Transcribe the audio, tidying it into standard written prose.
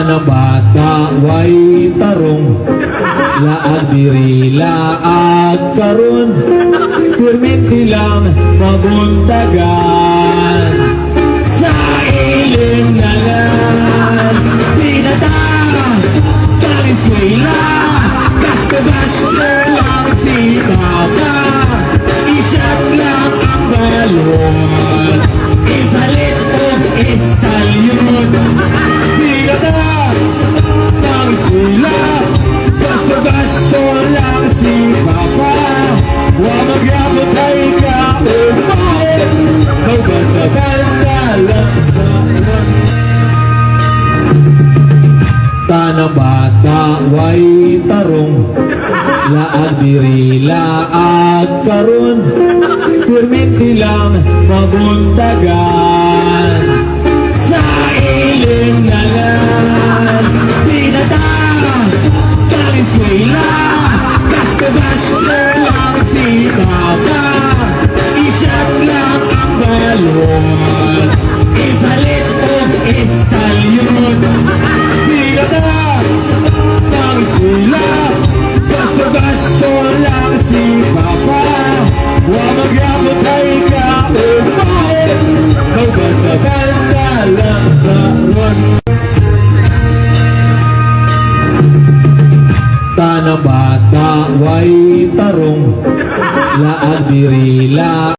Tanang bata way tarong, laag diri laag karon, perminti lang mabuntagan. Sa ilim na lang, pinata, Valenzuela, basta-basta lang si Papa, isyat lang ang balon, ipalit o istalyon. Pinata, Valenzuela, basta-basta lang si Papa, huwag magyabot ay kaupain, magbanda-banda lang sa ulan. Tanang bata way tarong, laag diri laag karon, perminti lang mabuntagan. Sa ilim na lang, pinata, Valenzuela, basta-basta lang si Papa, isyat lang ang balon, ipalit o istalyon. Pinata, Valenzuela, basta-basta lang si Papa, huwag magyabot ay kaupain, magbanda-banda lang sa ron. Tanang bata way tarong, laag diri laag